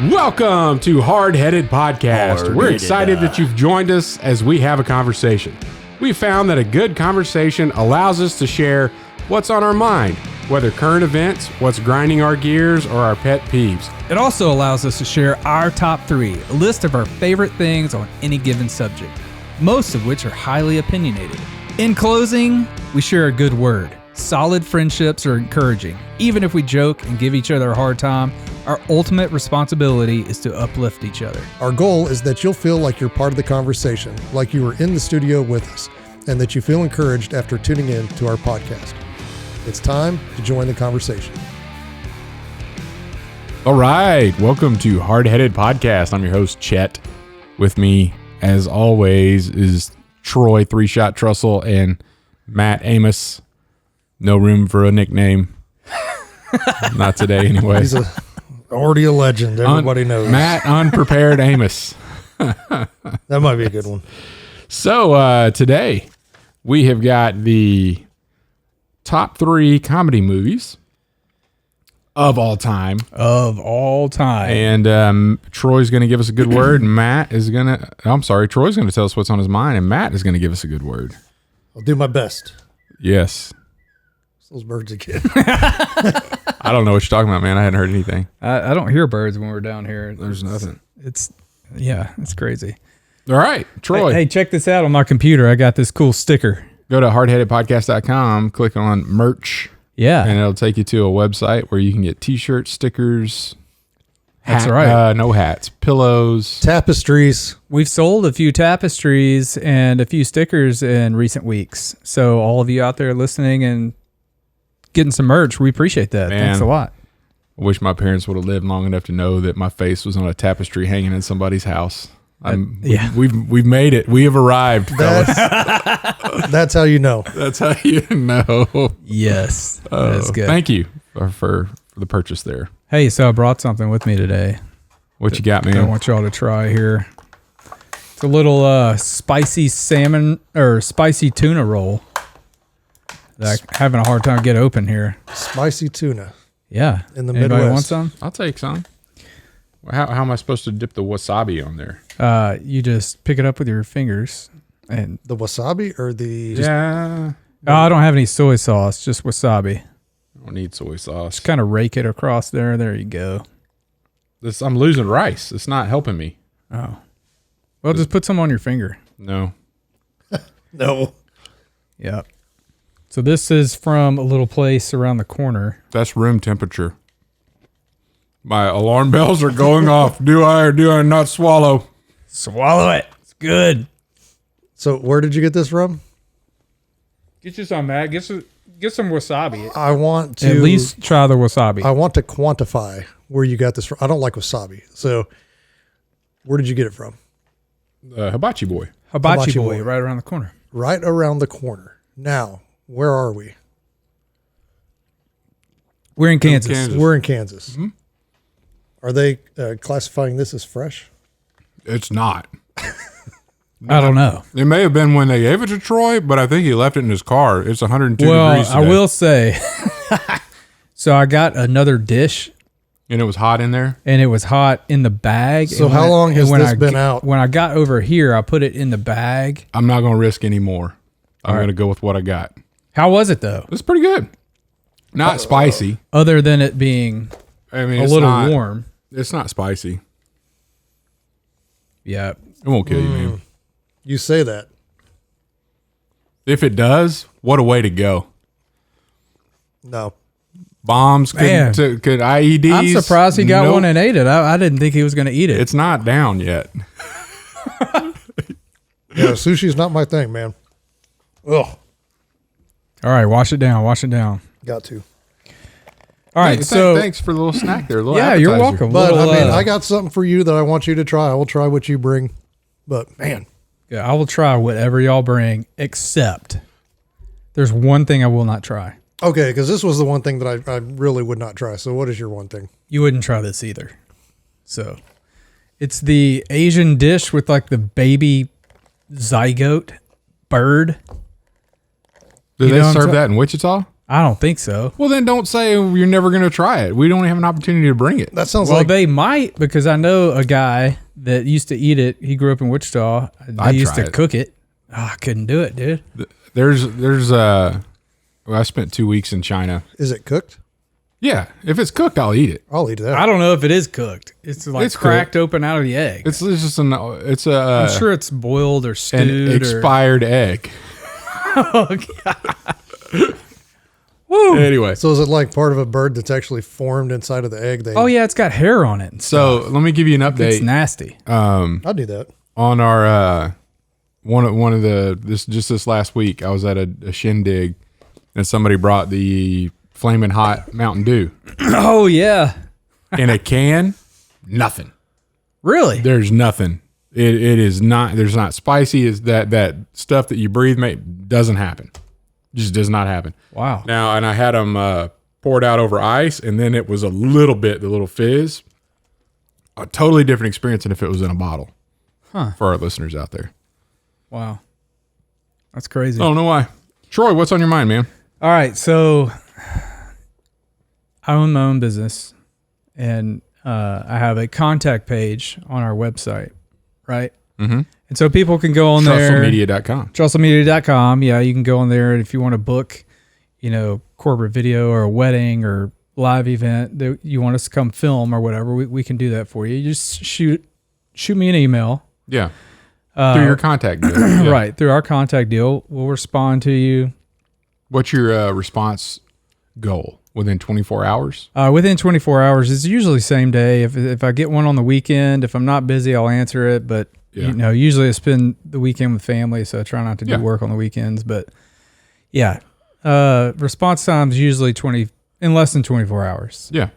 Welcome to Hardheaded Podcast. We're excited that you've joined us as we have a conversation. We found that a good conversation allows us to share what's on our mind, whether current events, what's grinding our gears, or our pet peeves. It also allows us to share our top 3, a list of our favorite things on any given subject, most of which are highly opinionated. In closing, we share a good word. Solid friendships are encouraging. Even if we joke and give each other a hard time, our ultimate responsibility is to uplift each other. Our goal is that you'll feel like you're part of the conversation, like you were in the studio with us, and that you feel encouraged after tuning in to our podcast. It's time to join the conversation. All right, welcome to Hardheaded Podcast. I'm your host, Chet. With me, as always, is Troy, 3-Shot Trussell, and Matt Amos. No room for a nickname. Not today, anyway. He's already a legend. Everybody knows. Matt Unprepared Amos. That might be a good one. So today we have got the top 3 comedy movies of all time. And Troy's going to give us a good word. And Troy's going to tell us what's on his mind. And Matt is going to give us a good word. I'll do my best. Yes. Those birds again. I don't know what you're talking about, man. I hadn't heard anything. I don't hear birds when we're down here. There's nothing. It's crazy. All right, Troy. Hey, check this out on my computer. I got this cool sticker. Go to hardheadedpodcast.com, click on merch. Yeah. And it'll take you to a website where you can get t-shirts, stickers. That's right. No hats, pillows. Tapestries. We've sold a few tapestries and a few stickers in recent weeks. So all of you out there listening and getting some merch, we appreciate that. Man, thanks a lot. I wish my parents would have lived long enough to know that my face was on a tapestry hanging in somebody's house. We've made it. We have arrived, fellas. That's how you know. That's how you know. Yes. That's good. Thank you for the purchase there. Hey, so I brought something with me today. What you got, man? I want y'all to try here. It's a little spicy salmon or spicy tuna roll that I'm having a hard time getting open here. Spicy tuna. Yeah. In the Anybody Midwest. want some? I'll take some. How am I supposed to dip the wasabi on there? You just pick it up with your fingers and The wasabi or the... I don't have any soy sauce, just wasabi. I don't need soy sauce. Just kind of rake it across there. There you go. I'm losing rice. It's not helping me. Oh. Well, just put some on your finger. No. No. Yep. So this is from a little place around the corner. That's room temperature. My alarm bells are going off. Do I or do I not swallow? Swallow it. It's good. So where did you get this from? Get you some, Matt. Get some wasabi. I want to... At least try the wasabi. I want to quantify where you got this from. I don't like wasabi. So where did you get it from? Hibachi Boy. Hibachi boy, right around the corner. Right around the corner. Now, where are we? We're in Kansas. We're in Kansas. Mm-hmm. Are they classifying this as fresh? It's not. I don't know. It may have been when they gave it to Troy, but I think he left it in his car. It's 102 degrees today. I will say, so I got another dish. And it was hot in there? And it was hot in the bag. So how long has this been out? When I got over here, I put it in the bag. I'm not going to risk any more. I'm going to go with what I got. How was it, though? It's pretty good. Not spicy. Other than it being a little warm. It's not spicy. Yeah. It won't kill you, man. You say that. If it does, what a way to go. No. Bombs, could IEDs. I'm surprised he got one and ate it. I didn't think he was going to eat it. It's not down yet. Yeah, sushi's not my thing, man. Ugh. All right, wash it down. Got to. All right, thanks for the little snack there. Yeah, you're welcome. But I got something for you that I want you to try. I will try what you bring. But man, yeah, I will try whatever y'all bring, except there's one thing I will not try. Okay, because this was the one thing that I really would not try. So what is your one thing? You wouldn't try this either. So it's the Asian dish with like the baby zygote bird. Do they serve that in Wichita? I don't think so. Well, then don't say you're never going to try it. We don't have an opportunity to bring it. That sounds Well, like they might, because I know a guy that used to eat it. He grew up in Wichita. They used to cook it. Oh, I couldn't do it, dude. Well, I spent 2 weeks in China. Is it cooked? Yeah, if it's cooked, I'll eat it. I'll eat that. I don't know if it is cooked. It's like It's cracked cooked. open out of the egg. It's just I'm I'm sure it's boiled or stewed. an expired egg. Oh, God. Woo. Anyway, So is it like part of a bird that's actually formed inside of the egg? Oh, yeah, it's got hair on it. And so stuff. let me give you an It's update nasty. I'll do that. on our one of the this last week. I was at a shindig, and somebody brought the flaming hot Mountain Dew Oh, yeah. in a can. Nothing. Really? There's nothing. It is not. There's not spicy. Is that stuff that you breathe doesn't happen. Just does not happen. Wow. Now, and I had them poured out over ice, and then it was a little fizz. A totally different experience than if it was in a bottle. Huh. For our listeners out there. Wow. That's crazy. I don't know why. Troy, what's on your mind, man? All right. So I own my own business, and I have a contact page on our website, right? Mm-hmm. And so people can go on there. TrussellMedia.com. TrussellMedia.com. Yeah, you can go on there. And if you want to book, corporate video or a wedding or live event that you want us to come film or whatever, we can do that for you. You just shoot me an email. Yeah. Through your contact deal. Yeah. Right. Through our contact deal. We'll respond to you. What's your response goal? Within 24 hours? Within 24 hours. It's usually same day. If I get one on the weekend, if I'm not busy, I'll answer it. But, usually I spend the weekend with family, so I try not to do work on the weekends. But, yeah. Response time's usually in less than 24 hours. Yeah.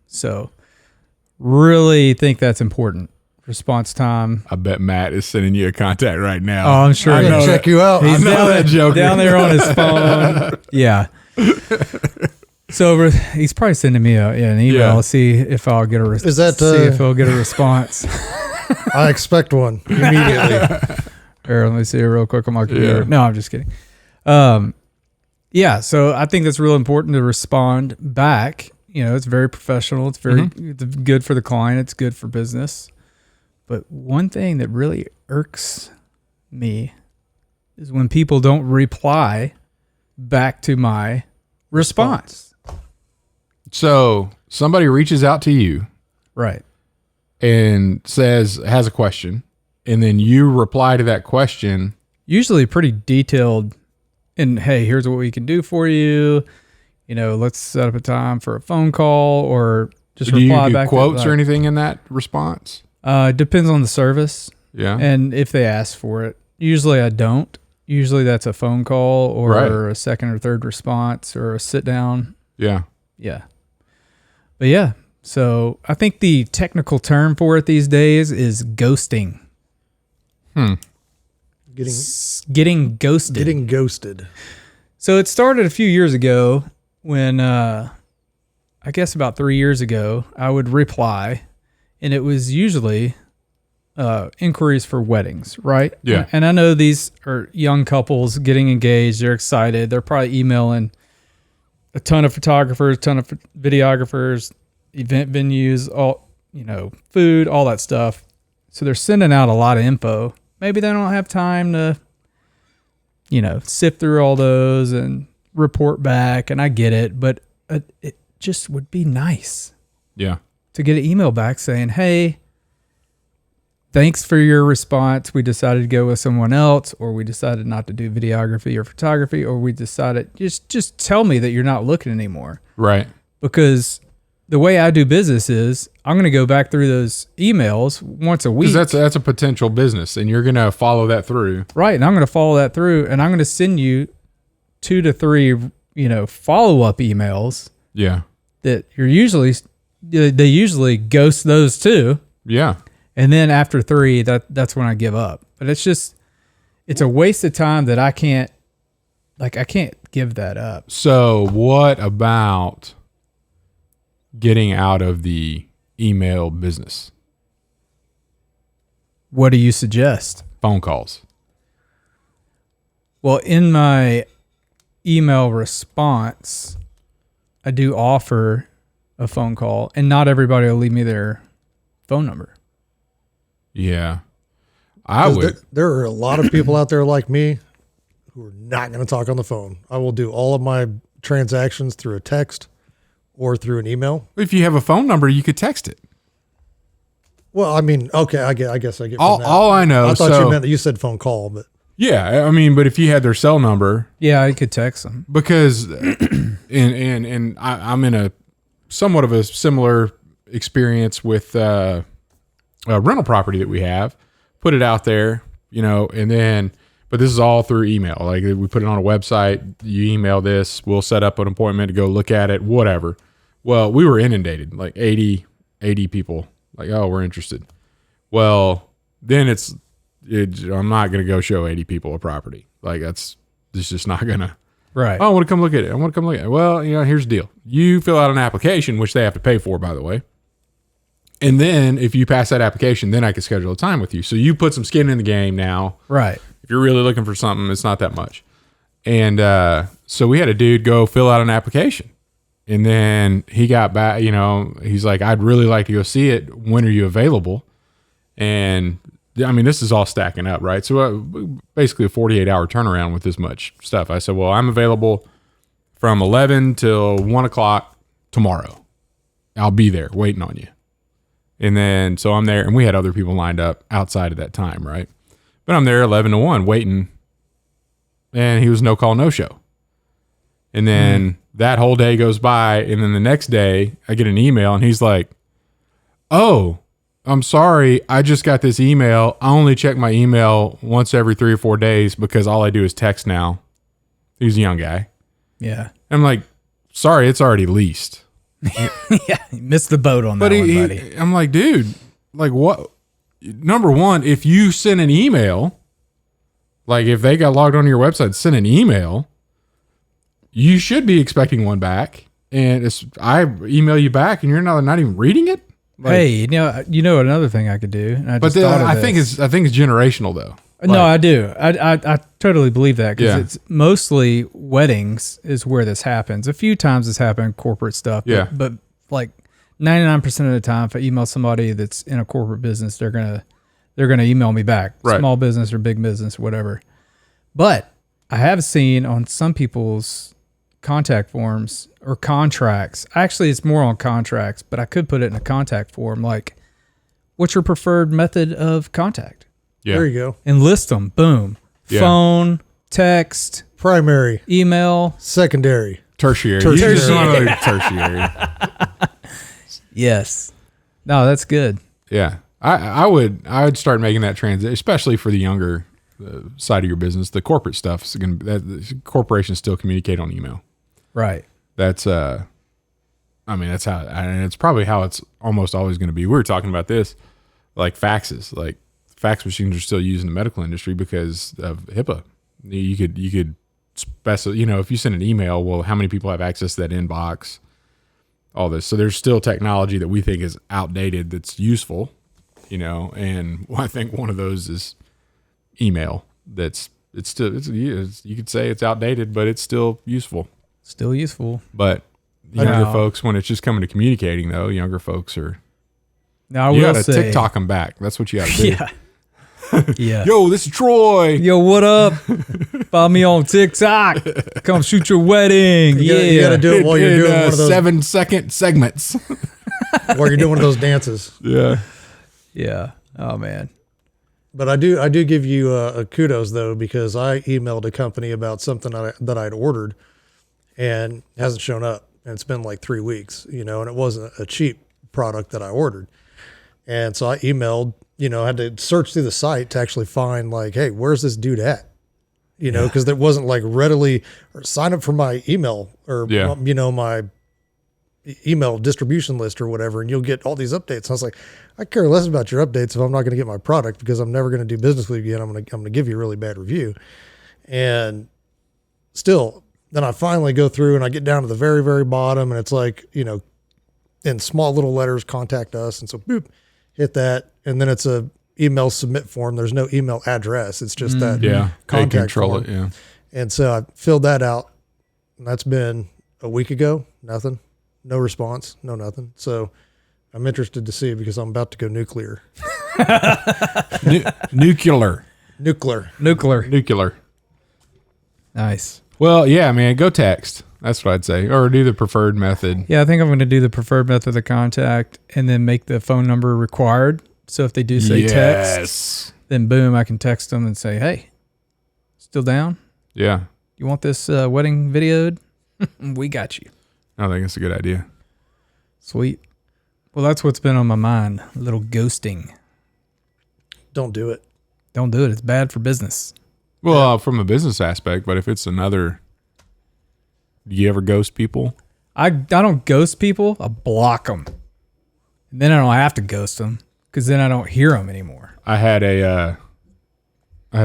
So really think that's important. Response time. I bet Matt is sending you a contact right now. Oh, I'm sure. I'm gonna check you out. He's joker. down there on his phone. Yeah. So he's probably sending me an email. Yeah. See if I'll get a Is that, see if he'll get a response. I expect one immediately. Here, let me see it real quick on my computer. Yeah. No, I'm just kidding. Yeah. So I think that's real important to respond back. It's very professional. It's very it's good for the client. It's good for business. But one thing that really irks me is when people don't reply back to my response. So somebody reaches out to you Right. and has a question, and then you reply to that question. Usually pretty detailed and, hey, here's what we can do for you. Let's set up a time for a phone call or just Do you reply do back. quotes or anything in that response? Depends on the service Yeah. and if they ask for it. Usually I don't. Usually that's a phone call or a second or third response or a sit down. Yeah. Yeah. But yeah, so I think the technical term for it these days is ghosting. Getting ghosted. Getting ghosted. So it started a few years ago when, I guess about 3 years ago, I would reply, and it was usually inquiries for weddings, right? Yeah. And I know these are young couples getting engaged. They're excited. They're probably emailing a ton of photographers, ton of videographers, event venues, all, food, all that stuff. So they're sending out a lot of info. Maybe they don't have time to, sift through all those and report back. And I get it, but it just would be nice Yeah. to get an email back saying, hey, thanks for your response. We decided to go with someone else, or we decided not to do videography or photography, or we decided just tell me that you're not looking anymore. Right. Because the way I do business is I'm going to go back through those emails once a week. Because that's a potential business, and you're going to follow that through. Right. And I'm going to follow that through, and I'm going to send you 2 to 3, follow-up emails Yeah. that they usually ghost those too. Yeah. And then after 3, that's when I give up. But it's a waste of time that I can't give that up. So what about getting out of the email business? What do you suggest? Phone calls. Well, in my email response, I do offer a phone call, and not everybody will leave me their phone number. Yeah. I would. There are a lot of people out there like me who are not going to talk on the phone. I will do all of my transactions through a text or through an email. If you have a phone number, you could text it. Well, I mean, okay, I guess I get from that. All I know. I thought you meant that you said phone call, but yeah, I mean, but if you had their cell number, Yeah, I could text them. because and I'm in a somewhat of a similar experience with a rental property that we have. Put it out there, and then, but this is all through email. Like we put it on a website, you email this, we'll set up an appointment to go look at it, whatever. Well, we were inundated, like 80 people, like, oh, we're interested. Well, then I'm not going to go show 80 people a property. Like it's just not going to. Right. Oh, I want to come look at it. Well, here's the deal. You fill out an application, which they have to pay for, by the way. And then if you pass that application, then I can schedule a time with you. So you put some skin in the game now. Right. If you're really looking for something, it's not that much. And so we had a dude go fill out an application. And then he got back, he's like, I'd really like to go see it. When are you available? And I mean, this is all stacking up, right? So basically a 48-hour turnaround with this much stuff. I said, well, I'm available from 11 till 1 o'clock tomorrow. I'll be there waiting on you. And then, so I'm there, and we had other people lined up outside of that time, right? But I'm there 11 to 1 waiting, and he was no call, no show. And then that whole day goes by, and then the next day I get an email, and he's like, oh, I'm sorry, I just got this email. I only check my email once every 3 or 4 days because all I do is text now. He's a young guy. Yeah. I'm like, sorry, it's already leased. Yeah, you missed the boat on that one, buddy. I'm like, dude, like what? Number one, if you send an email, like if they got logged onto your website and sent an email, you should be expecting one back. And I email you back and you're not even reading it. Like, Hey, you know another thing I could do. And I think it's generational though. No, I do. I totally believe that because it's mostly weddings is where this happens. A few times it's happened corporate stuff. Yeah. But like 99% of the time, if I email somebody that's in a corporate business, they're gonna email me back. Right. Small business or big business, whatever. But I have seen on some people's contact forms or contracts. Actually, it's more on contracts, but I could put it in a contact form. Like, what's your preferred method of contact? Yeah. there you go. And list them. Boom. Yeah. Phone, text, Primary, email. secondary. Tertiary. Tertiary. You just want to tertiary. Yes. No, that's good. Yeah. I would start making that transition, especially for the younger side of your business. The corporate stuff is going to, corporations still communicate on email. Right. That's how, and it's probably how it's almost always going to be. We were talking about this, like faxes, like fax machines are still used in the medical industry because of HIPAA. You could specify, if you send an email, well, how many people have access to that inbox? All this. So there's still technology that we think is outdated that's useful, and I think one of those is email. You could say it's outdated, but it's still useful. Still useful. But younger folks, when it's just coming to communicating, though, younger folks are. Now, You got to TikTok them back. That's what you got to do. Yeah. Yeah. Yo, this is Troy. Yo, what up? Follow me on TikTok. Come shoot your wedding. You gotta do it while you're doing one of those 7-second segments. while you're doing one of those dances. Yeah. Yeah. Oh, man. But I do give you a kudos though, because I emailed a company about something that I'd ordered and hasn't shown up, and it's been like 3 weeks, and it wasn't a cheap product that I ordered. And so I emailed, I had to search through the site to actually find like, hey, where's this dude at? Because there wasn't like readily, or sign up for my email or, my email distribution list or whatever, and you'll get all these updates. And I was like, I care less about your updates if I'm not going to get my product, because I'm never going to do business with you again. I'm going to give you a really bad review. And still, then I finally go through and I get down to the very, very bottom, and it's like, in small little letters, contact us. And so boop, hit that. And then it's a email submit form. There's no email address. It's just that contact control form. it. Yeah. And so I filled that out, And that's been a week ago. Nothing. No response. No nothing. So I'm interested to see because I'm about to go nuclear. Nuclear. Nice. Well, yeah, man, go text. That's what I'd say. Or do the preferred method. Yeah, I think I'm going to do the preferred method of contact and then make the phone number required. So if they do say text, then boom, I can text them and say, hey, still down? Yeah. You want this wedding videoed? We got you. I think it's a good idea. Sweet. Well, that's what's been on my mind. A little ghosting. Don't do it. Don't do it. It's bad for business. Well, from a business aspect, but if it's another, do you ever ghost people? I don't ghost people. I block them. And then I don't have to ghost them because then I don't hear them anymore. I had a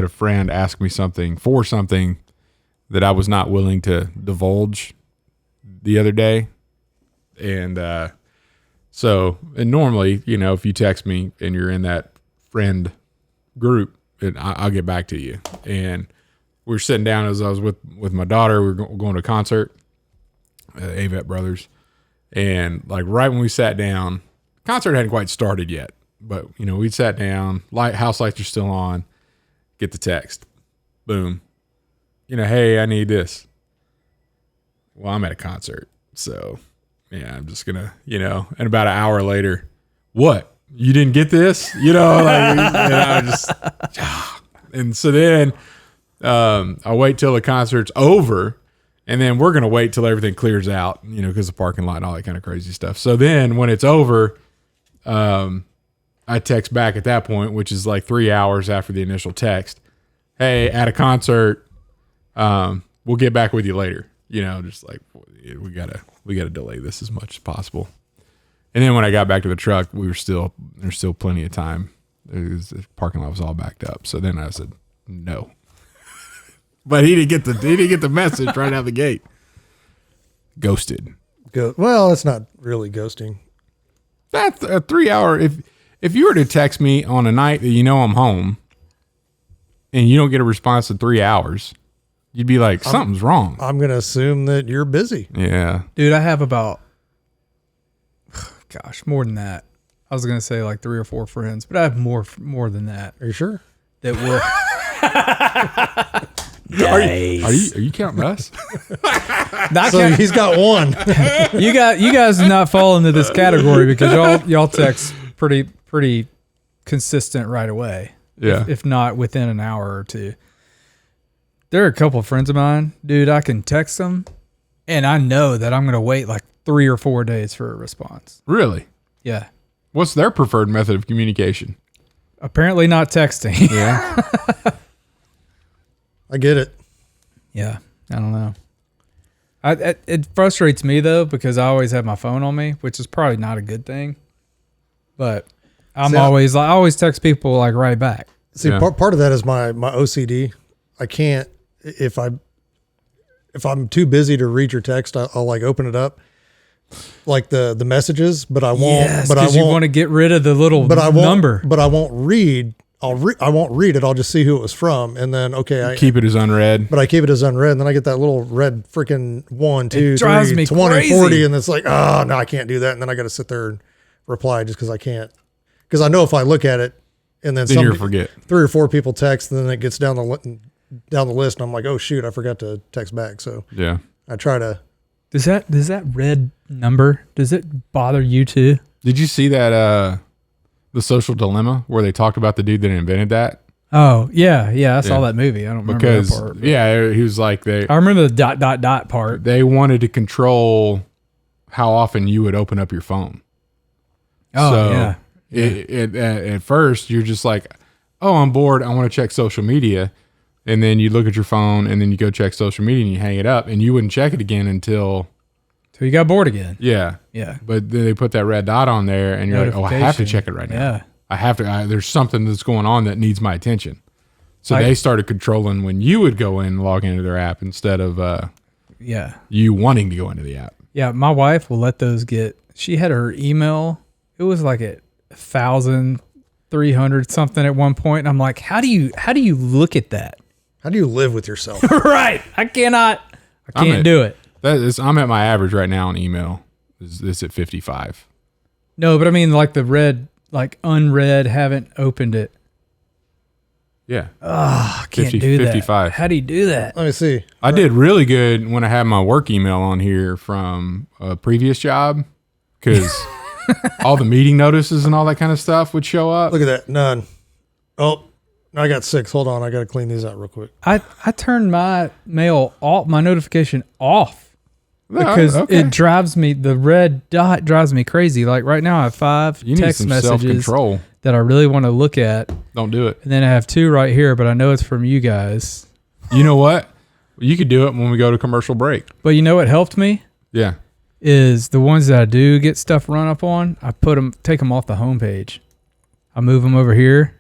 friend ask me something that I was not willing to divulge the other day. And normally, if you text me and you're in that friend group, I'll get back to you. And we were sitting down as I was with my daughter. We were going to a concert, Avett Brothers. And like right when we sat down, concert hadn't quite started yet, but we sat down, house lights are still on, get the text, boom. Hey, I need this. Well, I'm at a concert. So yeah, I'm just gonna, and about an hour later, what? You didn't get this? And so then I wait till the concert's over, and then we're gonna wait till everything clears out, because the parking lot and all that kind of crazy stuff. So then when it's over, I text back at that point, which is like 3 hours after the initial text. Hey, at a concert, we'll get back with you later. Just like we gotta delay this as much as possible. And then when I got back to the truck, there's still plenty of time. The parking lot was all backed up. So then I said no. But he didn't get the message right out the gate. Ghosted. Well, it's not really ghosting. That's a 3 hour. If you were to text me on a night that I'm home and you don't get a response in 3 hours, you'd be like, something's wrong. I'm going to assume that you're busy. Yeah. Dude, I have about, more than that. I was going to say like 3 or 4 friends, but I have more than that. Are you sure? That will. Nice. Are you counting us? He's got one. You guys do not fall into this category because y'all text pretty consistent right away. Yeah. If not within an hour or two. There are a couple of friends of mine, dude, I can text them and I know that I'm going to wait like 3 or 4 days for a response. Really? Yeah. What's their preferred method of communication? Apparently not texting. Yeah. I get it. Yeah. I don't know. It frustrates me though, because I always have my phone on me, which is probably not a good thing, but I always text people like right back. See, part of that is my OCD. I can't, if I'm too busy to read your text, I'll like open it up, like the messages, but I won't. Yes, because you want to get rid of the little number. But I won't read. I won't read it. I'll just see who it was from, and then I keep it as unread. But I keep it as unread, and then I get that little red freaking 1, 2, 3, 20, crazy. 40, and it's like, oh no, I can't do that, and then I got to sit there and reply just because I can't, because I know if I look at it, and then you'll forget. 3 or 4 people text, and then it gets down the list, and I'm like, oh shoot, I forgot to text back. So yeah, I try to. Does that red number, does it bother you too? Did you see that The Social Dilemma where they talked about the dude that invented that? Oh yeah, I saw that movie. I don't remember that part. Yeah, he was like I remember the ... part. They wanted to control how often you would open up your phone. Oh so at first you're just like, oh, I'm bored, I want to check social media. And then you look at your phone and then you go check social media and you hang it up and you wouldn't check it again until you got bored again. Yeah. Yeah. But then they put that red dot on there and you're like, oh, I have to check it right now. Yeah. I have to, there's something that's going on that needs my attention. So they started controlling when you would go in and log into their app instead of you wanting to go into the app. Yeah. My wife will let those she had her email. It was like 1,300 something at one point. And I'm like, how do you look at that? How do you live with yourself? Right. I can't do it. I'm at my average right now on email. It's at 55. No, but I mean like the red, like unread, haven't opened it. Yeah. Oh, I can't do 55. that. How do you do that? Let me see. I did really good when I had my work email on here from a previous job because all the meeting notices and all that kind of stuff would show up. Look at that. None. Oh, I got 6. Hold on. I got to clean these out real quick. I turned my mail off, my notification off because okay. it drives me, the red dot drives me crazy. Like right now I have 5 You need text some messages self-control. that I really want to look at. Don't do it. And then I have 2 right here, but I know it's from you guys. You know what? You could do it when we go to commercial break. But you know what helped me? Yeah. Is the ones that I do get stuff run up on, I take them off the homepage. I move them over here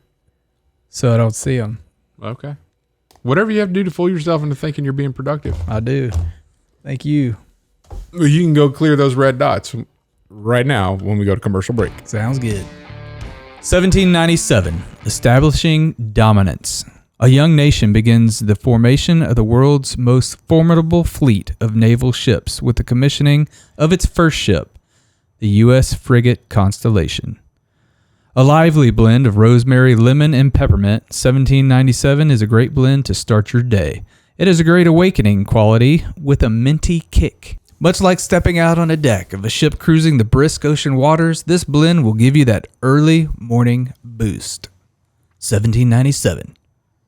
so I don't see them. Okay. Whatever you have to do to fool yourself into thinking you're being productive. I do. Thank you. Well, you can go clear those red dots right now when we go to commercial break. Sounds good. 1797, establishing dominance. A young nation begins the formation of the world's most formidable fleet of naval ships with the commissioning of its first ship, the U.S. frigate Constellation. A lively blend of rosemary, lemon, and peppermint, 1797 is a great blend to start your day. It is a great awakening quality with a minty kick. Much like stepping out on a deck of a ship cruising the brisk ocean waters, this blend will give you that early morning boost. 1797,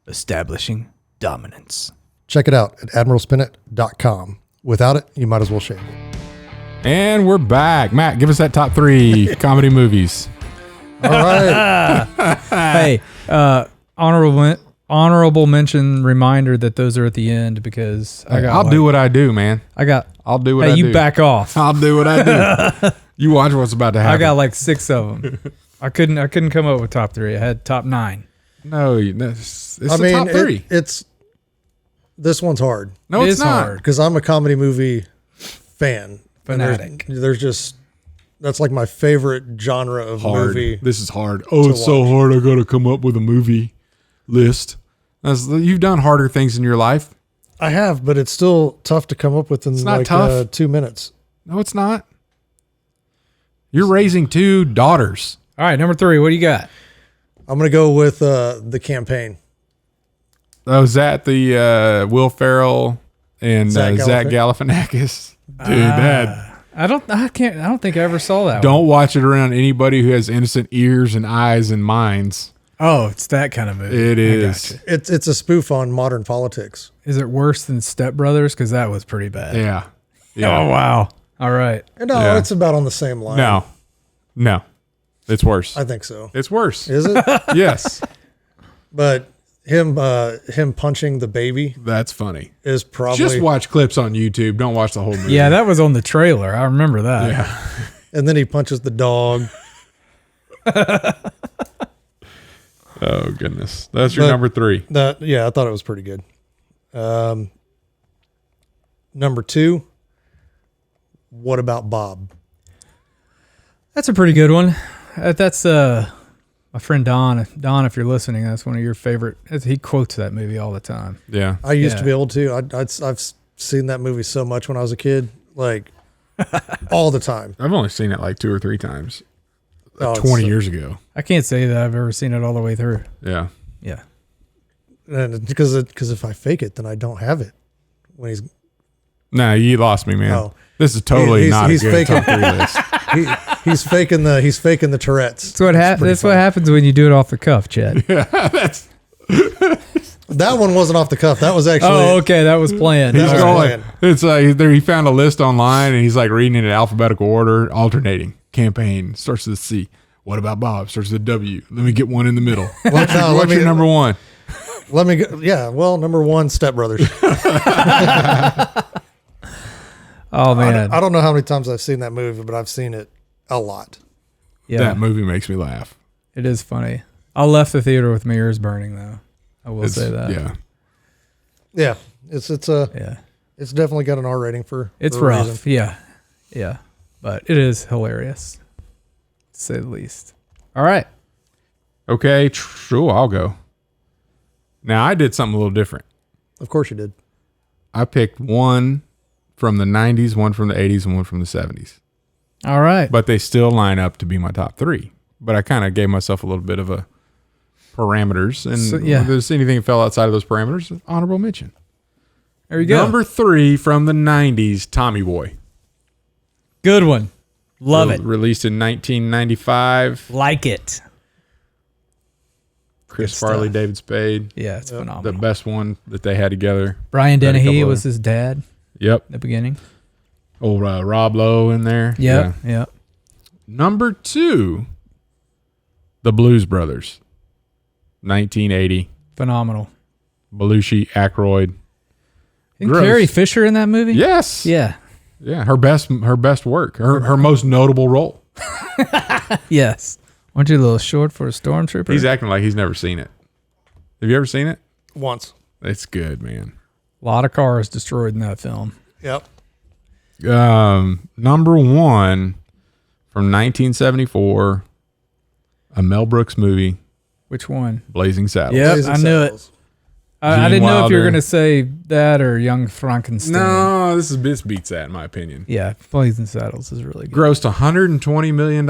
establishing dominance. Check it out at admiralspinnet.com. Without it, you might as well shave. And we're back. Matt, give us that top 3 comedy movies. All right. Hey, honorable mention reminder that those are at the end because I'll do what I do, man. I'll do what I do. Hey, you back off. I'll do what I do. You watch what's about to happen. I got like 6 of them. I couldn't come up with top 3. I had top 9. No, it's the top 3. This one's hard. No, it's not. hard. Because I'm a comedy movie fan. Fanatic. There's just, that's like my favorite genre of Hard. movie. This is hard. Oh, it's so hard. I got to come up with a movie list. You've done harder things in your life. I have, but it's still tough to come up with in not like tough. 2 minutes. No, it's not. You're raising 2 daughters. All right, number 3. What do you got? I'm going to go with The Campaign. Oh, is that the Will Ferrell and Zach Galifianakis? Dude, I don't think I ever saw that one. Don't watch it around anybody who has innocent ears and eyes and minds. Oh, it's that kind of movie. It is. It's a spoof on modern politics. Is it worse than Step Brothers? Because that was pretty bad. Yeah. Oh, wow. All right. No, Yeah. it's about on the same line. No. It's worse. I think so. It's worse. Is it? Yes. But him punching the baby That's funny. is probably. Just watch clips on YouTube. Don't watch the whole movie. Yeah, that was on the trailer. I remember that. Yeah. And then he punches the dog. Oh, goodness. That's your But- number 3. Yeah, I thought it was pretty good. Number 2. What About Bob? That's a pretty good one. That's my friend Don. Don, if you're listening, that's one of your favorite. He quotes that movie all the time. Yeah. I used Yeah. to be able to. I've seen that movie so much when I was a kid, like all the time. I've only seen it like 2 or 3 times. Oh, it's 20 so- years ago. I can't say that I've ever seen it all the way through. Yeah. Yeah. And because if I fake it, then I don't have it. When he's Nah, you lost me, man. Oh. This is totally He's- not he's a good faking- top 3 list. he's faking the Tourette's. That's what happens when you do it off the cuff, Chad. That's That one wasn't off the cuff. That was actually. Oh, okay. That was planned. He's All right. going. It's there. He found a list online, and he's like reading it in alphabetical order, alternating. Campaign starts with a C. What about Bob? Starts with a W. Let me get one in the middle. What's your number 1? Let me go. Yeah. Well, number 1, Step Brothers. Oh man. I don't know how many times I've seen that movie, but I've seen it a lot. Yeah. That movie makes me laugh. It is funny. I left the theater with my ears burning though. I will say that. Yeah. Yeah. It's Yeah. definitely got an R rating for. It's for a rough. reason. Yeah. Yeah. But it is hilarious, to say the least. All right. Okay. True. I'll go. Now I did something a little different. Of course you did. I picked one from the 90s, one from the 80s, and one from the 70s. All right. But they still line up to be my top 3. But I kind of gave myself a little bit of a parameters. And So, yeah. if there's anything that fell outside of those parameters, honorable mention. There you go. Number 3 from the 90s, Tommy Boy. Good one. Love it. Released in 1995. Like it. Chris stuff. Farley, David Spade. Yeah, it's phenomenal. The best one that they had together. Brian Had a Dennehy couple was of- his dad Yep. in the beginning. Old Rob Lowe in there. Yeah. Yeah. Number 2, The Blues Brothers. 1980. Phenomenal. Belushi, Aykroyd. Isn't Gross. Carrie Fisher in that movie? Yes. Yeah. Yeah. Her best work. Her most notable role. Yes. Weren't you a little short for a stormtrooper? He's acting like he's never seen it. Have you ever seen it? Once. It's good, man. A lot of cars destroyed in that film. Yep. Number 1 from 1974, a Mel Brooks movie, Which one? Blazing Saddles. Yep, Blazing I knew it. Saddles. I Gene didn't know if you were Wilder. going to say that or Young Frankenstein. No, this beats that in my opinion. Yeah, Blazing Saddles is really good. Grossed $120 million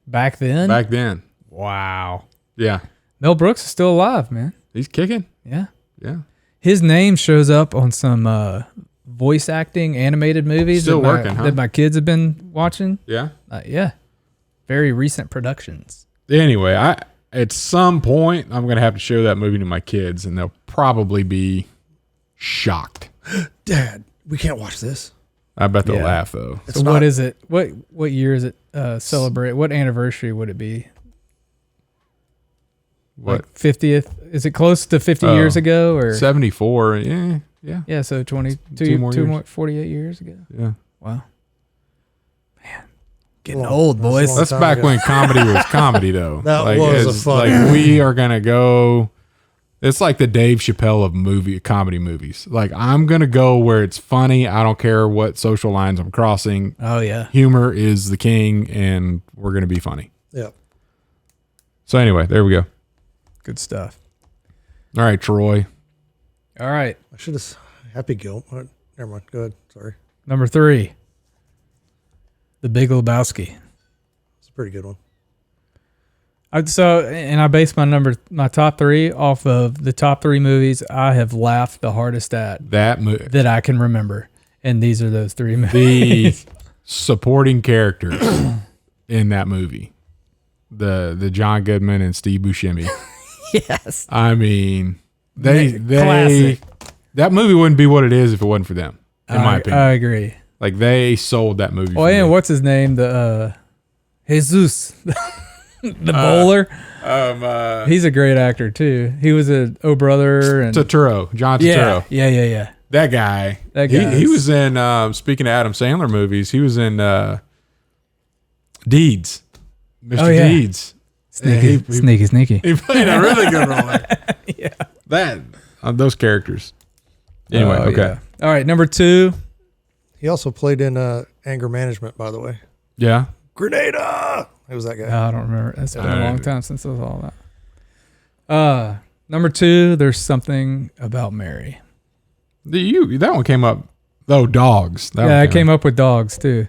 Back then? back then. Wow. Yeah. Mel Brooks is still alive, man. He's kicking. Yeah. Yeah. His name shows up on some voice acting animated movies Still that my, working, huh? that my kids have been watching. Yeah. Yeah. Very recent productions. Anyway, at some point I'm gonna have to show that movie to my kids, and they'll probably be shocked. Dad, we can't watch this. I bet they'll Yeah. laugh though. It's So not- what is it? What year is it celebrate? What anniversary would it be? What? Like 50th? Is it close to 50 Oh. years ago or 74? Yeah. Yeah. Yeah, so 22 Two more years. 48 years ago. Yeah. Wow. Getting Long- old, that's a boys. long That's time back ago. when comedy was comedy though. That was a it's fun- like we are gonna go. It's like the Dave Chappelle of comedy movies. Like I'm gonna go where it's funny. I don't care what social lines I'm crossing. Oh yeah. Humor is the king, and we're gonna be funny. Yep. So anyway, there we go. Good stuff. All right, Troy. All right. I should have. Happy Gil. Never mind. Go ahead. Sorry. Number 3. The Big Lebowski. It's a pretty good one. I based my top 3 off of the top 3 movies I have laughed the hardest at that I can remember. And these are those 3 movies. The supporting characters in that movie, the John Goodman and Steve Buscemi. Yes. I mean, Classic. that movie wouldn't be what it is if it wasn't for them. In my opinion, I agree. like they sold that movie. Oh, for and me. what's his name? The Jesus, the bowler. He's a great actor too. He was a Brother and Turturro, John yeah, Turturro. yeah. That guy. That guy He is- was in. Speaking of Adam Sandler movies, he was in Deeds. Mr. Oh, yeah. Deeds. Sneaky, sneaky. He played a really good role there. Yeah. That those characters. Anyway, Oh, okay. yeah. All right, number 2. He also played in Anger Management, by the way. Yeah. Grenada. It was that guy. I don't remember. It's been a Uh, long time since I saw that. Number 2. There's Something About Mary. That one came up. Oh, dogs. I came up with dogs too.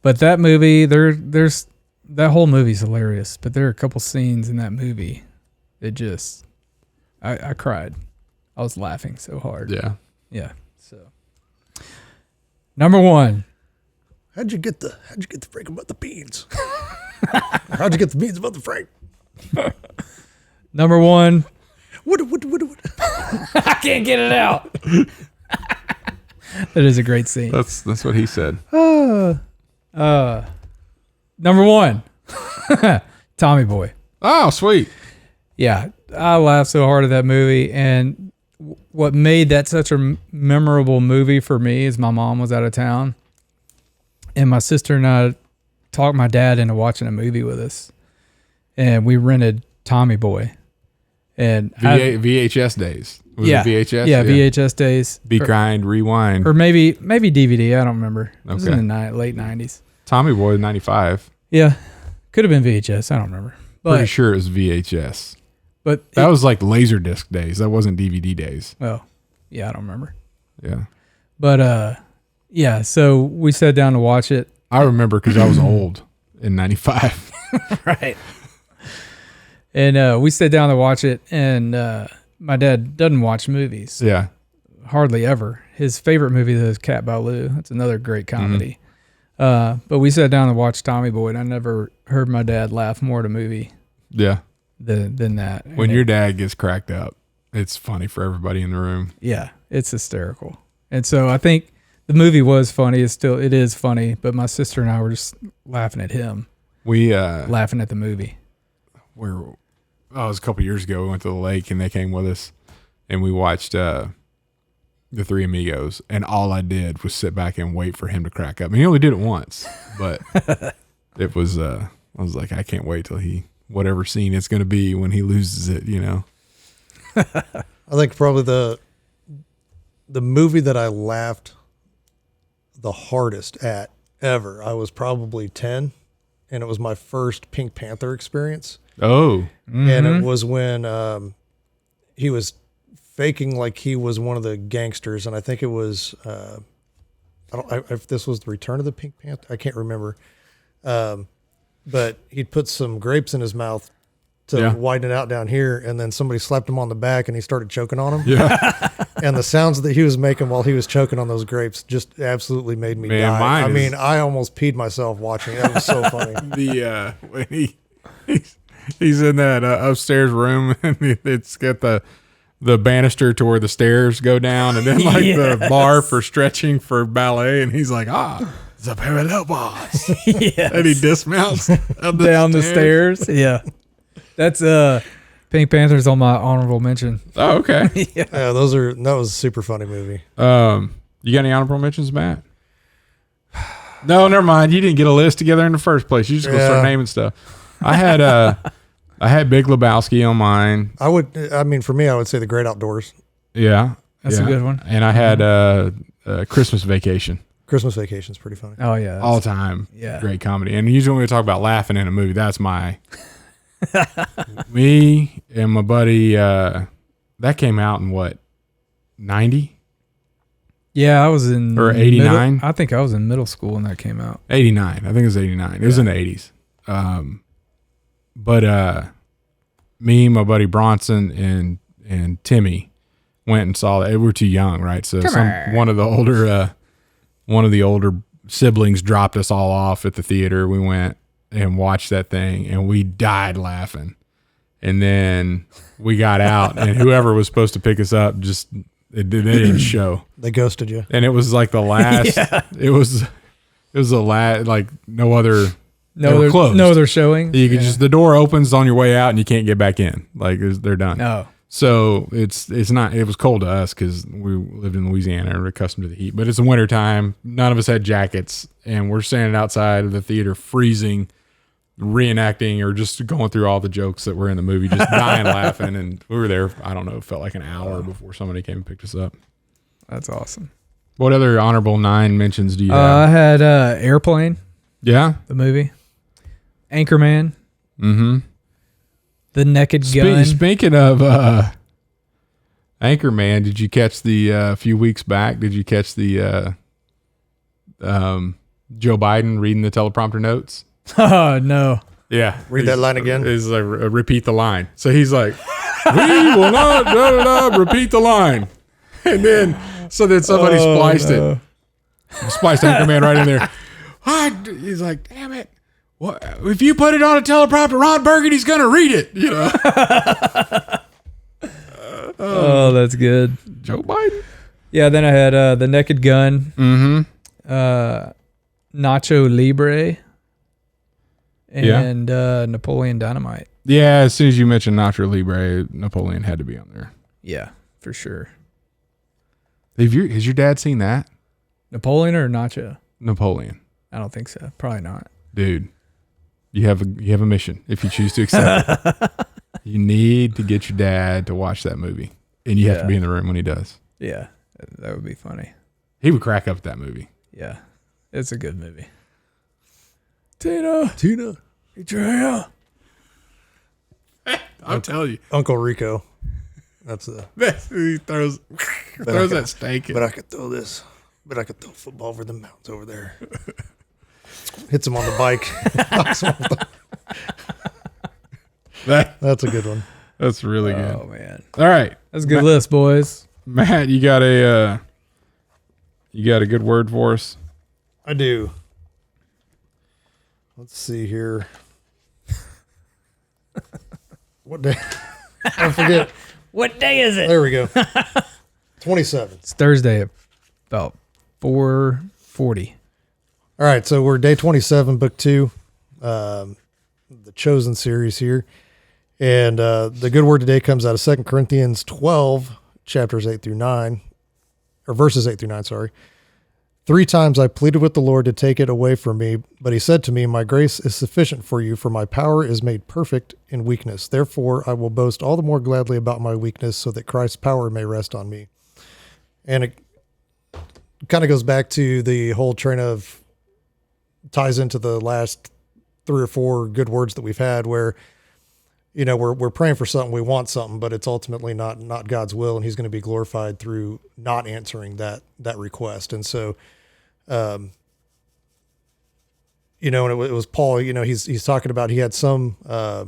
But that movie, there's that whole movie's hilarious. But there are a couple scenes in that movie that just, I cried. I was laughing so hard. Yeah. Yeah. So, number 1. How'd you get the Frank about the beans? How'd you get the beans about the Frank? Number 1. What? I can't get it out. That is a great scene. That's what he said. Number 1. Tommy Boy. Oh, sweet. Yeah, I laughed so hard at that movie, and what made that such a memorable movie for me is my mom was out of town, and my sister and I talked my dad into watching a movie with us, and we rented Tommy Boy, and VHS days. Was yeah, it VHS? yeah, VHS days, Be kind, rewind. or maybe DVD. I don't remember. It was Okay. in the late 90s. Tommy Boy 95. Yeah, could have been VHS. I don't remember, Pretty but sure it was VHS. but That was like Laserdisc days. That wasn't DVD days. well, yeah, I don't remember. Yeah. But Yeah, so we sat down to watch it. I remember because I was old in 95. Right. And we sat down to watch it, and my dad doesn't watch movies. Yeah. Hardly ever. His favorite movie is Cat Ballou. That's another great comedy. But we sat down to watch Tommy Boy, and I never heard my dad laugh more at a movie Yeah. than that. When your dad gets cracked up, it's funny for everybody in the room. Yeah, it's hysterical. And so I think the movie was funny. It is funny, but my sister and I were just laughing at him, We laughing at the movie. it was a couple years ago. We went to the lake and they came with us, and we watched The Three Amigos. And all I did was sit back and wait for him to crack up. I mean, he only did it once, but it was. I was like, I can't wait till whatever scene it's going to be when he loses it. You know. I think probably the movie that I laughed the hardest at ever. I was probably 10, and it was my first Pink Panther experience. Oh. And it was when he was faking like he was one of the gangsters, and I think it was if this was the Return of the Pink Panther, I can't remember. But he'd put some grapes in his mouth to widen it out down here, and then somebody slapped him on the back, and he started choking on him. Yeah. And the sounds that he was making while he was choking on those grapes just absolutely made me die. I almost peed myself watching it. It was so funny. When he's in that upstairs room, and it's got the banister to where the stairs go down, and then the bar for stretching for ballet, and he's like, it's a parallel bars. Yes. And he dismounts down the stairs. Yeah. That's Pink Panther's on my honorable mention. Oh, okay. Yeah. That was a super funny movie. You got any honorable mentions, Matt? No, never mind. You didn't get a list together in the first place. You just go start naming stuff. I had Big Lebowski on mine. For me, I would say The Great Outdoors. Yeah. That's a good one. And I had Christmas Vacation. Christmas Vacation's pretty funny. Oh, yeah. All time. Yeah. Great comedy. And usually when we talk about laughing in a movie, that's me and my buddy, that came out in what, 90? Yeah, I was in... Or 89? I think I was in middle school when that came out. 89. I think it was 89. It was in the 80s. But me, my buddy Bronson, and Timmy went and saw it. We were too young, right? So one of the older siblings dropped us all off at the theater. We went and watched that thing, and we died laughing. And then we got out, and whoever was supposed to pick us up they didn't show. They ghosted you. And it was like the last. It was the last. Like no other. No, closed. No, they're showing. You could just the door opens on your way out, and you can't get back in. Like they're done. No. So it's not. It was cold to us because we lived in Louisiana and we're accustomed to the heat. But it's the winter time. None of us had jackets, and we're standing outside of the theater, freezing, reenacting or just going through all the jokes that were in the movie, just dying laughing. And we were there. I don't know. It felt like an hour before somebody came and picked us up. That's awesome. What other honorable 9 mentions do you have? I had Airplane. Yeah, the movie. Anchorman. Mm-hmm. The Naked Gun. Speaking of Anchorman, did you catch a few weeks back? Did you catch the Joe Biden reading the teleprompter notes? Oh no! Yeah, read that line again. Is like repeat the line. So he's like, "We will not repeat the line," and then somebody spliced it, spliced Anchorman right in there. He's like, "Damn it! What if you put it on a teleprompter? Ron Burgundy's gonna read it." You know. Oh, that's good. Joe Biden. Yeah. Then I had the Naked Gun. Mm-hmm. Nacho Libre. And Napoleon Dynamite. Yeah, as soon as you mentioned Nacho Libre, Napoleon had to be on there. Yeah, for sure. Has your dad seen that? Napoleon or Nacho? Napoleon. I don't think so. Probably not. Dude, you have a mission if you choose to accept it. You need to get your dad to watch that movie, and you have to be in the room when he does. Yeah, that would be funny. He would crack up at that movie. Yeah, it's a good movie. Tina, Betrayal. I'll tell you, Uncle Rico. That's he throws that steak. But I could throw this But I could throw a football over the mountains over there. Hits him on the bike. Knocks him off That's a good one. That's really good. Oh man, All right, that's a good list, boys. Matt, you got a good word for us? I do. Let's see here. What day? I forget. What day is it? There we go. 27. It's Thursday at about 4:40. All right, so we're day 27, book 2, the Chosen series here. And the good word today comes out of 2 Corinthians 12, chapters 8 through 9, or verses 8 through 9, sorry. 3 times I pleaded with the Lord to take it away from me, but he said to me, my grace is sufficient for you, for my power is made perfect in weakness. Therefore, I will boast all the more gladly about my weakness so that Christ's power may rest on me. And it kind of goes back to the whole train of, ties into the last 3 or 4 good words that we've had where, you know, we're praying for something, we want something, but it's ultimately not God's will, and he's going to be glorified through not answering that request. And so, you know, and it was Paul, you know, he's talking about, he had some, I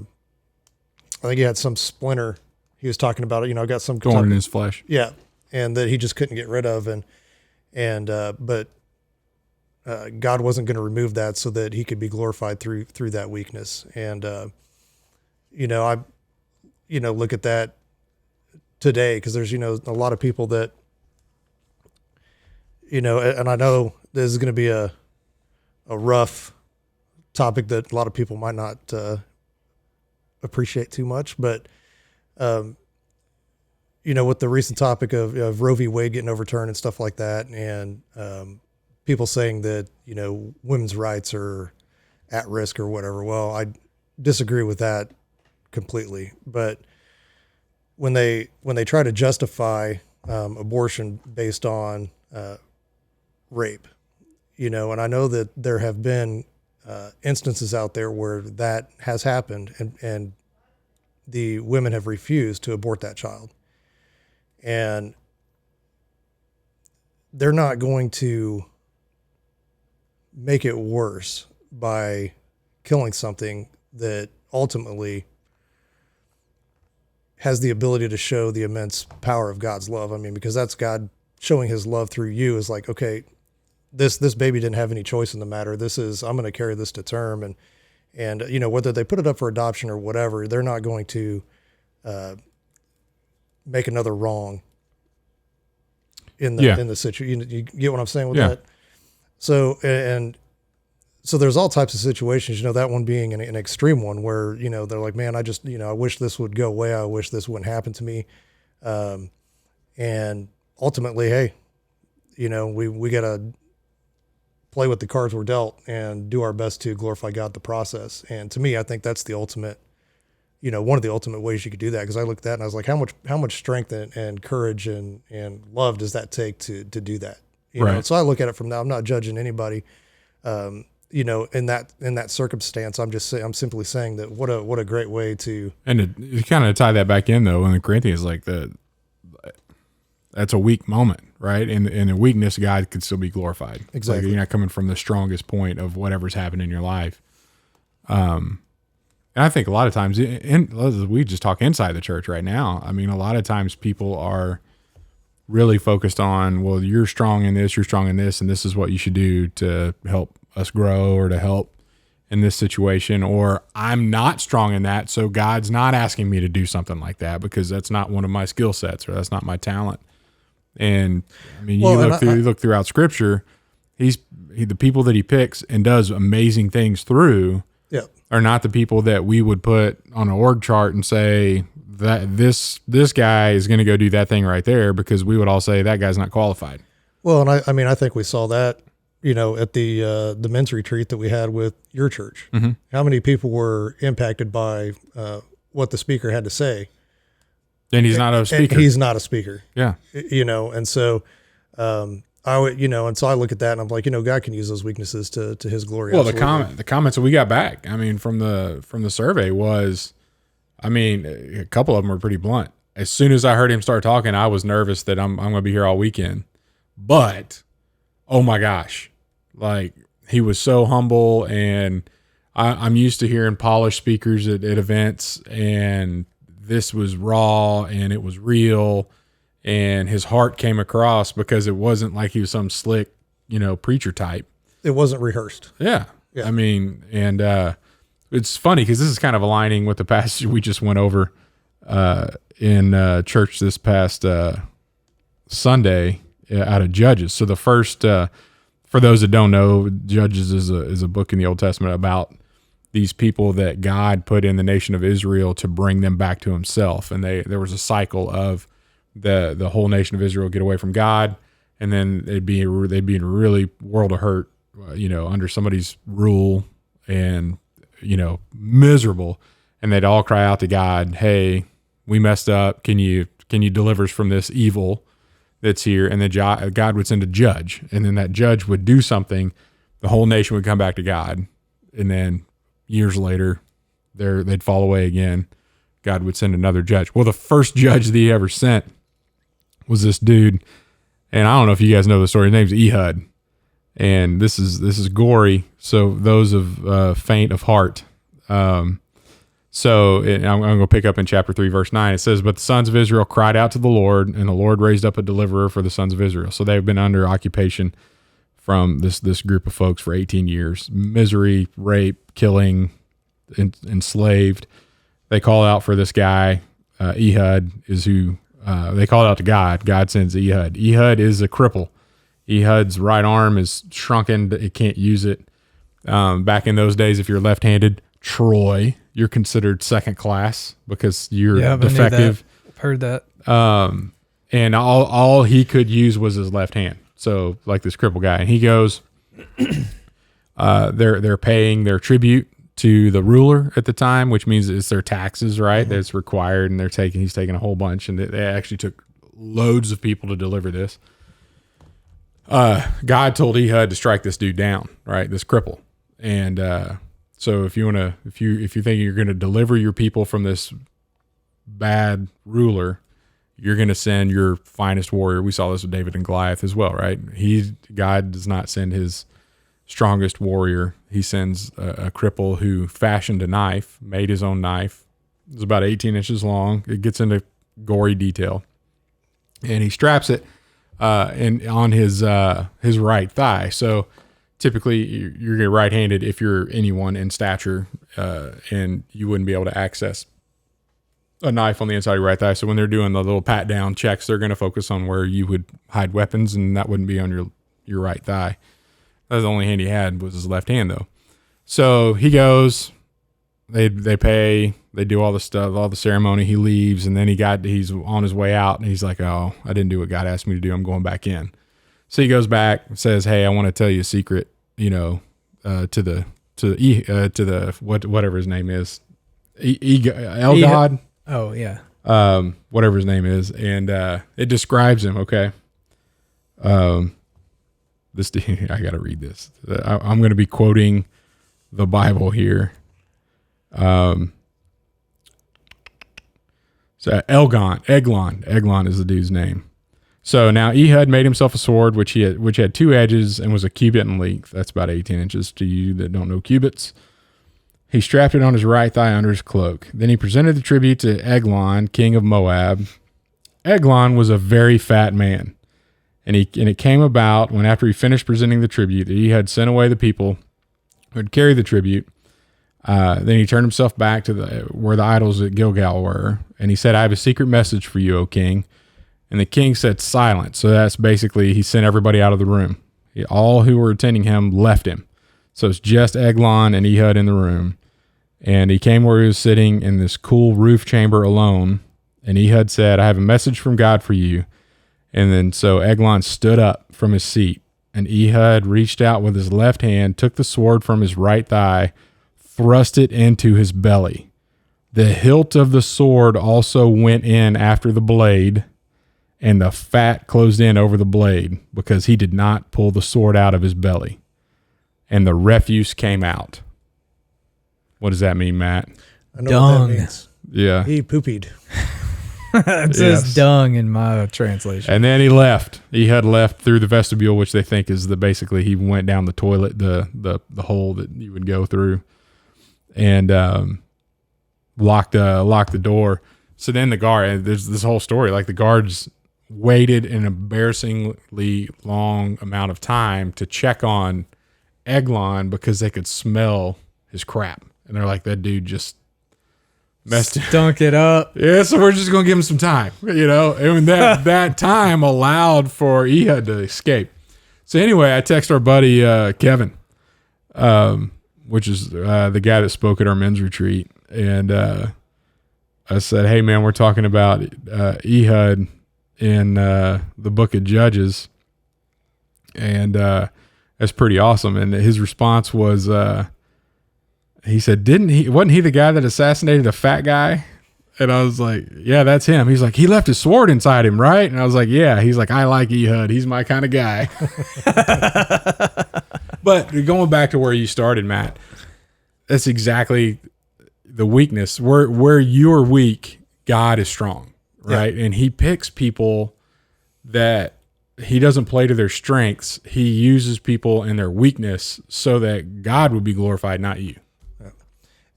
think he had some splinter. He was talking about it, you know, got some thorn in his flesh. Yeah. And that he just couldn't get rid of. But God wasn't going to remove that so that he could be glorified through that weakness. And, you know, I look at that today, because there's, you know, a lot of people that, you know, and I know this is going to be a rough topic that a lot of people might not appreciate too much, but, you know, with the recent topic of Roe v. Wade getting overturned and stuff like that, and people saying that, you know, women's rights are at risk or whatever. Well, I disagree with that completely. But when they try to justify abortion based on rape, you know, and I know that there have been instances out there where that has happened, and the women have refused to abort that child. And they're not going to make it worse by killing something that ultimately has the ability to show the immense power of God's love. I mean, because that's God showing his love through you, is like, okay, this baby didn't have any choice in the matter. I'm going to carry this to term. And, you know, whether they put it up for adoption or whatever, they're not going to, make another wrong in the situation. You get what I'm saying with that? So, so there's all types of situations, you know, that one being an extreme one where, you know, they're like, man, I just, you know, I wish this would go away. I wish this wouldn't happen to me. And ultimately, hey, you know, we got to play with the cards we're dealt and do our best to glorify God in the process. And to me, I think that's the ultimate, you know, one of the ultimate ways you could do that. Because I looked at that and I was like, how much strength and courage and love does that take to do that? You know, so I look at it from now. I'm not judging anybody, you know, in that circumstance. I'm simply saying that what a great way to. And to kind of tie that back in though, in the Corinthians, like that's a weak moment, right? And in a weakness, God could still be glorified. Exactly. Like you're not coming from the strongest point of whatever's happened in your life. And I think a lot of times, we just talk inside the church right now. I mean, a lot of times people are really focused on, well, you're strong in this, and this is what you should do to help us grow or to help in this situation. Or I'm not strong in that, so God's not asking me to do something like that because that's not one of my skill sets or that's not my talent. And I mean, you look throughout Scripture, the people that he picks and does amazing things through. Yeah. Are not the people that we would put on an org chart and say that this guy is going to go do that thing right there, because we would all say that guy's not qualified. Well, and I mean, I think we saw that, you know, at the men's retreat that we had with your church. Mm-hmm. How many people were impacted by what the speaker had to say? And he's not a speaker. And he's not a speaker. Yeah. You know, and so I would, you know, and so I look at that and I'm like, you know, God can use those weaknesses to his glory. Well, the comments that we got back, I mean, from the survey was, I mean, a couple of them were pretty blunt. As soon as I heard him start talking, I was nervous that I'm going to be here all weekend. But oh my gosh, like he was so humble, and I'm used to hearing polished speakers at events, and this was raw and it was real, and his heart came across because it wasn't like he was some slick, preacher type. It wasn't rehearsed. Yeah. I mean, and it's funny because this is kind of aligning with the passage we just went over in church this past Sunday out of Judges. So the first, for those that don't know, Judges is a book in the Old Testament about these people that God put in the nation of Israel to bring them back to himself. And there was a cycle of the whole nation of Israel get away from God, and then they'd be in a really world of hurt, under somebody's rule, and, miserable. And they'd all cry out to God, hey, we messed up. Can you deliver us from this evil that's here? And then God would send a judge, and then that judge would do something. The whole nation would come back to God. And then years later, they'd fall away again. God would send another judge. Well, the first judge that he ever sent was this dude, and I don't know if you guys know the story. His name's Ehud, and this is gory. So those of faint of heart. I'm going to pick up in chapter 3, verse 9. It says, "But the sons of Israel cried out to the Lord, and the Lord raised up a deliverer for the sons of Israel." So they've been under occupation from this group of folks for 18 years. Misery, rape, killing, enslaved. They call out for this guy. Ehud is who they call out to God. God sends Ehud. Ehud is a cripple. Ehud's right arm is shrunken. It can't use it. Back in those days, if you're left-handed, Troy, you're considered second class because you're defective. I've heard that. And all he could use was his left hand. So like this cripple guy, and he goes, they're paying their tribute to the ruler at the time, which means it's their taxes, right? Mm-hmm. That's required, and he's taking a whole bunch, and they actually took loads of people to deliver this. God told Ehud to strike this dude down, right? This cripple. And so if you think you're going to deliver your people from this bad ruler, you're going to send your finest warrior. We saw this with David and Goliath as well, right? God does not send his strongest warrior. He sends a cripple who fashioned a knife, made his own knife. It was about 18 inches long. It gets into gory detail. And he straps it on his right thigh. So typically you're right-handed if you're anyone in stature, and you wouldn't be able to access a knife on the inside of your right thigh. So when they're doing the little pat down checks, they're going to focus on where you would hide weapons, and that wouldn't be on your right thigh. That was the only hand he had was his left hand, though. So he goes, they pay, they do all the stuff, all the ceremony. He leaves, and then he's on his way out, and he's like, "Oh, I didn't do what God asked me to do. I'm going back in." So he goes back and says, "Hey, I want to tell you a secret, to the whatever his name is, Elgod." Oh yeah. Whatever his name is, and it describes him. Okay. This I got to read this. I'm going to be quoting the Bible here. So Eglon is the dude's name. So now Ehud made himself a sword, which had two edges and was a cubit in length. That's about 18 inches to you that don't know cubits. He strapped it on his right thigh under his cloak. Then he presented the tribute to Eglon, king of Moab. Eglon was a very fat man. And it came about when, after he finished presenting the tribute, that he had sent away the people who had carried the tribute. Then he turned himself back to where the idols at Gilgal were. And he said, "I have a secret message for you, O king." And the king said, "Silence." So that's basically, he sent everybody out of the room. All who were attending him left him. So it's just Eglon and Ehud in the room. And he came where he was sitting in this cool roof chamber alone. And Ehud said, "I have a message from God for you." And then so Eglon stood up from his seat, and Ehud reached out with his left hand, took the sword from his right thigh, thrust it into his belly. The hilt of the sword also went in after the blade, and the fat closed in over the blade, because he did not pull the sword out of his belly. And the refuse came out. What does that mean, Matt? I know what that means. Yeah. He poopied. It says dung in my translation. And then he left. He had left through the vestibule, which they think is basically he went down the toilet, the hole that you would go through, and locked the door. So then the guard, there's this whole story, like the guards waited an embarrassingly long amount of time to check on Eglon because they could smell his crap. And they're like, that dude just stunk it up. Yeah, so we're just going to give him some time, and that time allowed for Ehud to escape. So anyway, I text our buddy Kevin, which is the guy that spoke at our men's retreat. And I said, hey, man, we're talking about Ehud in the book of Judges. And that's pretty awesome. And his response was, he said, wasn't he the guy that assassinated the fat guy? And I was like, yeah, that's him. He's like, he left his sword inside him, right? And I was like, yeah. He's like, I like Ehud. He's my kind of guy. But going back to where you started, Matt, that's exactly the weakness. Where you're weak, God is strong, right? Yeah. And he picks people that he doesn't play to their strengths. He uses people in their weakness so that God would be glorified, not you. Yeah.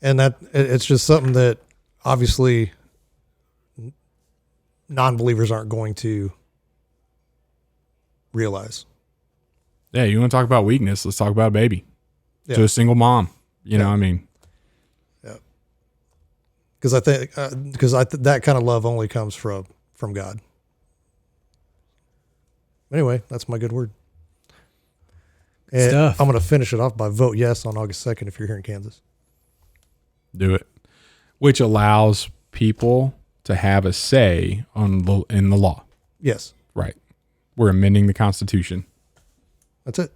And that it's just something that obviously non-believers aren't going to realize. Yeah, you want to talk about weakness? Let's talk about a baby. Yeah. To a single mom. You know, I mean. Yeah. Because I think that kind of love only comes from God. Anyway, that's my good word. And Stuff. I'm going to finish it off by vote yes on August 2nd if you're here in Kansas. Do it. Which allows people to have a say in the law. Yes. Right. We're amending the Constitution. That's it.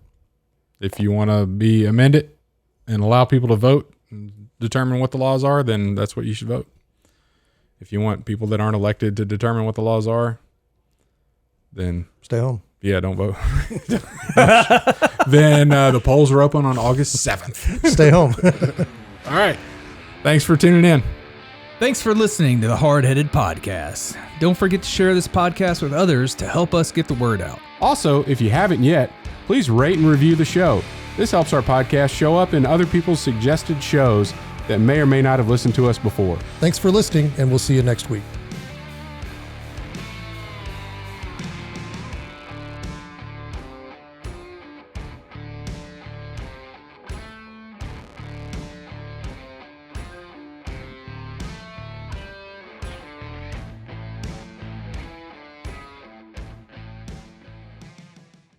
If you want to amend it and allow people to vote and determine what the laws are, then that's what you should vote. If you want people that aren't elected to determine what the laws are, then stay home. Yeah, don't vote. Then the polls are open on August 7th. Stay home. All right. Thanks for tuning in. Thanks for listening to the Hardheaded Podcast. Don't forget to share this podcast with others to help us get the word out. Also, if you haven't yet, please rate and review the show. This helps our podcast show up in other people's suggested shows that may or may not have listened to us before. Thanks for listening, and we'll see you next week.